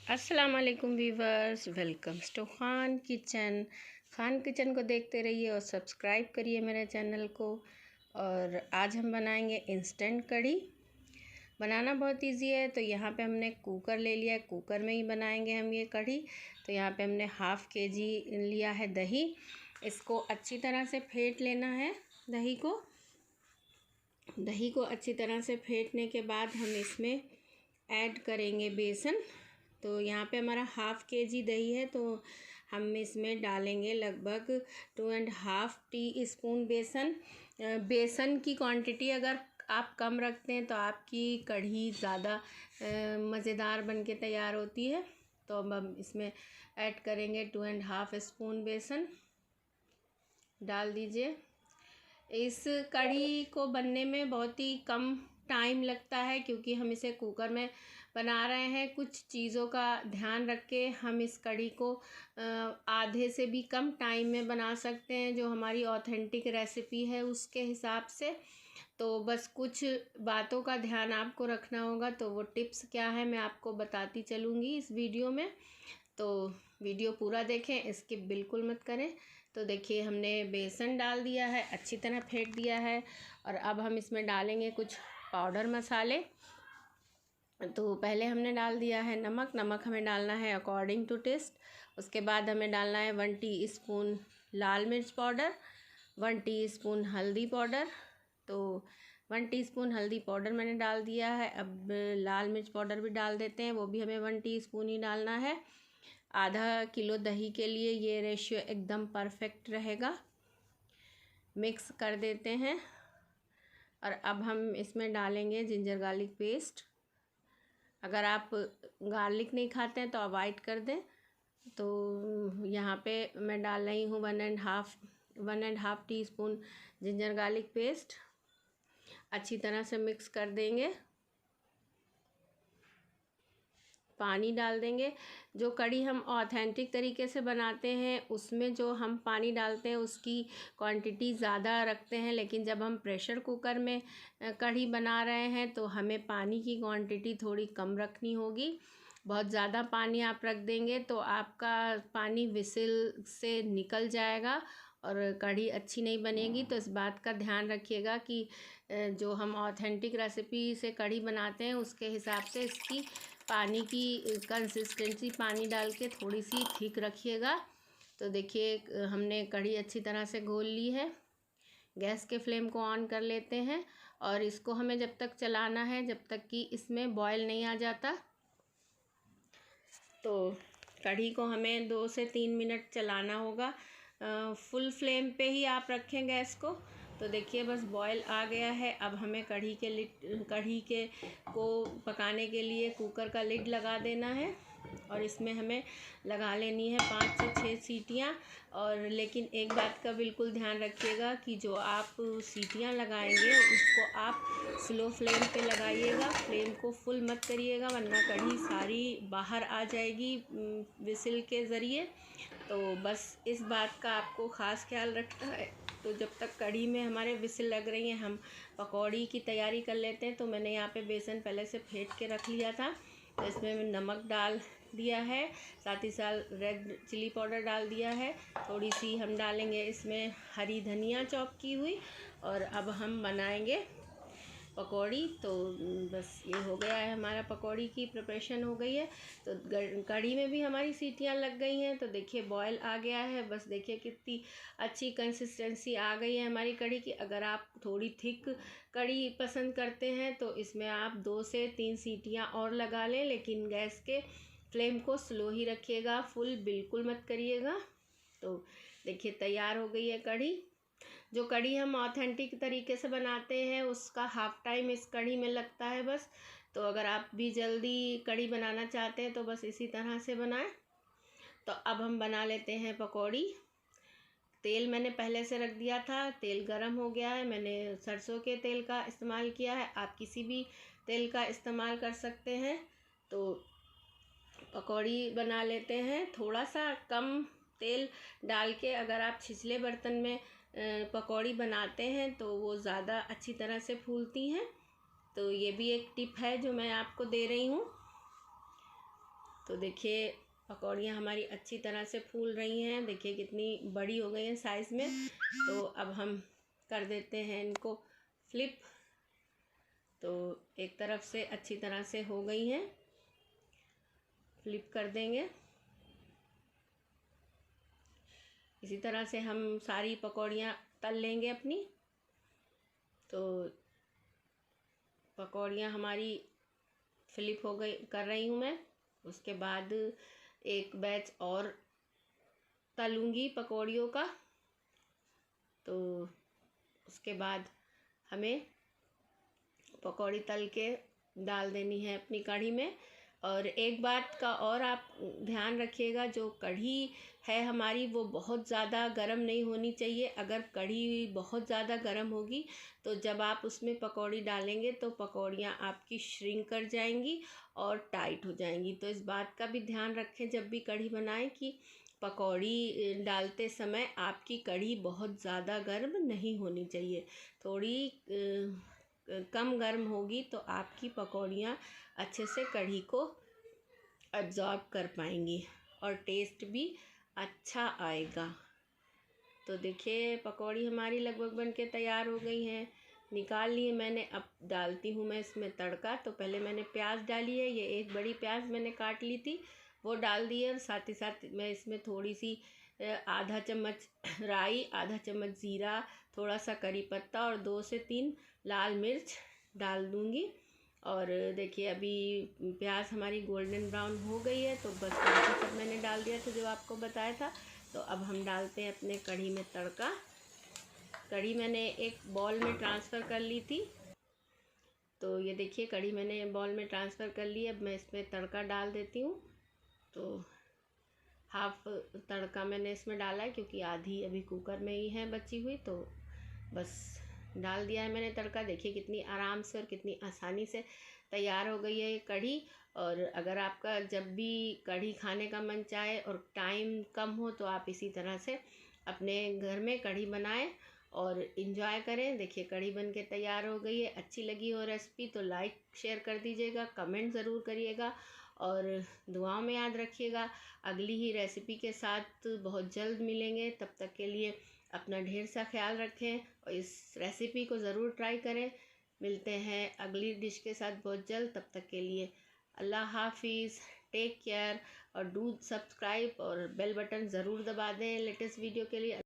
अस्सलाम वालेकुम viewers, welcomes to Khan kitchen. Khan kitchen को देखते रहिए और सब्सक्राइब करिए मेरे चैनल को। और आज हम बनाएंगे इंस्टेंट कढ़ी। बनाना बहुत इजी है। तो यहाँ पे हमने कुकर ले लिया है, कुकर में ही बनाएंगे हम ये कढ़ी। तो यहाँ पे हमने हाफ़ केजी लिया है दही। इसको अच्छी तरह से फेंट लेना है। दही को अच्छी तरह से फेंटने के बाद हम इसमें ऐड करेंगे बेसन। तो यहाँ पे हमारा हाफ़ केजी दही है, तो हम इसमें डालेंगे लगभग 2.5 टीस्पून बेसन। बेसन की क्वांटिटी अगर आप कम रखते हैं तो आपकी कढ़ी ज़्यादा मज़ेदार बन के तैयार होती है। तो अब हम इसमें ऐड करेंगे 2.5 स्पून बेसन डाल दीजिए। इस कढ़ी को बनने में बहुत ही कम टाइम लगता है, क्योंकि हम इसे कुकर में बना रहे हैं। कुछ चीज़ों का ध्यान रख के हम इस कढ़ी को आधे से भी कम टाइम में बना सकते हैं, जो हमारी ऑथेंटिक रेसिपी है उसके हिसाब से। तो बस कुछ बातों का ध्यान आपको रखना होगा। तो वो टिप्स क्या है मैं आपको बताती चलूँगी इस वीडियो में। तो वीडियो पूरा देखें, स्किप बिल्कुल मत करें। तो देखिए, हमने बेसन डाल दिया है, अच्छी तरह फेंट दिया है। और अब हम इसमें डालेंगे कुछ पाउडर मसाले। तो पहले हमने डाल दिया है नमक। नमक हमें डालना है अकॉर्डिंग टू टेस्ट। उसके बाद हमें डालना है 1 टीस्पून लाल मिर्च पाउडर, 1 टीस्पून हल्दी पाउडर। तो 1 टीस्पून हल्दी पाउडर मैंने डाल दिया है। अब लाल मिर्च पाउडर भी डाल देते हैं, वो भी हमें 1 टीस्पून ही डालना है। आधा किलो दही के लिए ये रेशियो एकदम परफेक्ट रहेगा। मिक्स कर देते हैं। और अब हम इसमें डालेंगे जिंजर गार्लिक पेस्ट। अगर आप गार्लिक नहीं खाते हैं तो अवॉइड कर दें। तो यहाँ पे मैं डाल रही हूँ 1.5 टीस्पून जिंजर गार्लिक पेस्ट। अच्छी तरह से मिक्स कर देंगे। पानी डाल देंगे। जो कढ़ी हम ऑथेंटिक तरीके से बनाते हैं उसमें जो हम पानी डालते हैं उसकी क्वांटिटी ज़्यादा रखते हैं, लेकिन जब हम प्रेशर कुकर में कढ़ी बना रहे हैं तो हमें पानी की क्वांटिटी थोड़ी कम रखनी होगी। बहुत ज़्यादा पानी आप रख देंगे तो आपका पानी विसिल से निकल जाएगा और कढ़ी अच्छी नहीं बनेगी। तो इस बात का ध्यान रखिएगा कि जो हम ऑथेंटिक रेसिपी से कढ़ी बनाते हैं उसके हिसाब से इसकी पानी की कंसिस्टेंसी पानी डाल के थोड़ी सी ठीक रखिएगा। तो देखिए, हमने कढ़ी अच्छी तरह से घोल ली है। गैस के फ्लेम को ऑन कर लेते हैं और इसको हमें जब तक चलाना है जब तक कि इसमें बॉयल नहीं आ जाता। तो कढ़ी को हमें 2 से 3 मिनट चलाना होगा। फुल फ्लेम पे ही आप रखें गैस को। तो देखिए, बस बॉयल आ गया है। अब हमें कढ़ी को पकाने के लिए कुकर का लिड लगा देना है और इसमें हमें लगा लेनी है 5 से 6 सीटियाँ। और लेकिन एक बात का बिल्कुल ध्यान रखिएगा कि जो आप सीटियाँ लगाएंगे उसको आप स्लो फ्लेम पे लगाइएगा। फ्लेम को फुल मत करिएगा, वरना कढ़ी सारी बाहर आ जाएगी विसिल के ज़रिए। तो बस इस बात का आपको ख़ास ख्याल रखना है। तो जब तक कढ़ी में हमारे विसिल लग रही हैं हम पकौड़ी की तैयारी कर लेते हैं। तो मैंने यहाँ पे बेसन पहले से फेंट के रख लिया था। तो इसमें मैं नमक डाल दिया है, साथ ही साथ रेड चिली पाउडर डाल दिया है। थोड़ी सी हम डालेंगे इसमें हरी धनिया चॉप की हुई। और अब हम बनाएंगे पकौड़ी। तो बस ये हो गया है, हमारा पकौड़ी की प्रिपरेशन हो गई है। तो कढ़ी में भी हमारी सीटियाँ लग गई हैं। तो देखिए, बॉयल आ गया है। बस देखिए कितनी अच्छी कंसिस्टेंसी आ गई है हमारी कढ़ी की। अगर आप थोड़ी थिक कढ़ी पसंद करते हैं तो इसमें आप 2 से 3 सीटियाँ और लगा लें, लेकिन गैस के फ्लेम को स्लो ही रखिएगा, फुल बिल्कुल मत करिएगा। तो देखिए, तैयार हो गई है कढ़ी। जो कढ़ी हम ऑथेंटिक तरीके से बनाते हैं उसका हाफ़ टाइम इस कढ़ी में लगता है बस। तो अगर आप भी जल्दी कढ़ी बनाना चाहते हैं तो बस इसी तरह से बनाएं। तो अब हम बना लेते हैं पकौड़ी। तेल मैंने पहले से रख दिया था, तेल गरम हो गया है। मैंने सरसों के तेल का इस्तेमाल किया है, आप किसी भी तेल का इस्तेमाल कर सकते हैं। तो पकौड़ी बना लेते हैं। थोड़ा सा कम तेल डाल के अगर आप छिछले बर्तन में पकौड़ी बनाते हैं तो वो ज़्यादा अच्छी तरह से फूलती हैं। तो ये भी एक टिप है जो मैं आपको दे रही हूँ। तो देखिए पकौड़ियाँ हमारी अच्छी तरह से फूल रही हैं, देखिए कितनी बड़ी हो गई हैं साइज़ में। तो अब हम कर देते हैं इनको फ्लिप। तो एक तरफ से अच्छी तरह से हो गई हैं, फ्लिप कर देंगे। इसी तरह से हम सारी पकौड़ियाँ तल लेंगे अपनी। तो पकौड़ियाँ हमारी फ्लिप हो गई कर रही हूँ मैं। उसके बाद एक बैच और तलूँगी पकौड़ियों का। तो उसके बाद हमें पकौड़ी तल के डाल देनी है अपनी कढ़ी में। और एक बात का और आप ध्यान रखिएगा, जो कढ़ी है हमारी वो बहुत ज़्यादा गर्म नहीं होनी चाहिए। अगर कढ़ी बहुत ज़्यादा गर्म होगी तो जब आप उसमें पकौड़ी डालेंगे तो पकौड़ियाँ आपकी श्रिंक कर जाएंगी और टाइट हो जाएंगी। तो इस बात का भी ध्यान रखें जब भी कढ़ी बनाएं कि पकौड़ी डालते समय आपकी कढ़ी बहुत ज़्यादा गर्म नहीं होनी चाहिए। थोड़ी कम गर्म होगी तो आपकी पकौड़ियाँ अच्छे से कढ़ी को अब्ज़ॉर्ब कर पाएंगी और टेस्ट भी अच्छा आएगा। तो देखिए पकौड़ी हमारी लगभग बन के तैयार हो गई हैं, निकाल लिए मैंने। अब डालती हूँ मैं इसमें तड़का। तो पहले मैंने प्याज डाली है, ये एक बड़ी प्याज मैंने काट ली थी वो डाल दी है। और साथ ही साथ मैं इसमें थोड़ी सी आधा चम्मच राई, आधा चम्मच ज़ीरा, थोड़ा सा करी पत्ता और 2 से 3 लाल मिर्च डाल दूँगी। और देखिए अभी प्याज हमारी गोल्डन ब्राउन हो गई है। तो बस बाकी सब मैंने डाल दिया था जो आपको बताया था। तो अब हम डालते हैं अपने कढ़ी में तड़का। कढ़ी मैंने एक बॉल में ट्रांसफ़र कर ली थी। तो ये देखिए कढ़ी मैंने बॉल में ट्रांसफ़र कर ली। अब मैं इसमें तड़का डाल देती हूँ। तो हाफ़ तड़का मैंने इसमें डाला है क्योंकि आधी अभी कुकर में ही है बची हुई। तो बस डाल दिया है मैंने तड़का। देखिए कितनी आराम से और कितनी आसानी से तैयार हो गई है ये कढ़ी। और अगर आपका जब भी कढ़ी खाने का मन चाहे और टाइम कम हो तो आप इसी तरह से अपने घर में कढ़ी बनाएं और इन्जॉय करें। देखिए कढ़ी बन के तैयार हो गई है। अच्छी लगी हो रेसिपी तो लाइक शेयर कर दीजिएगा, कमेंट ज़रूर करिएगा और दुआओं में याद रखिएगा। अगली ही रेसिपी के साथ बहुत जल्द मिलेंगे। तब तक के लिए अपना ढेर सा ख्याल रखें और इस रेसिपी को ज़रूर ट्राई करें। मिलते हैं अगली डिश के साथ बहुत जल्द। तब तक के लिए अल्लाह हाफिज़, टेक केयर और डू सब्सक्राइब और बेल बटन ज़रूर दबा दें लेटेस्ट वीडियो के लिए।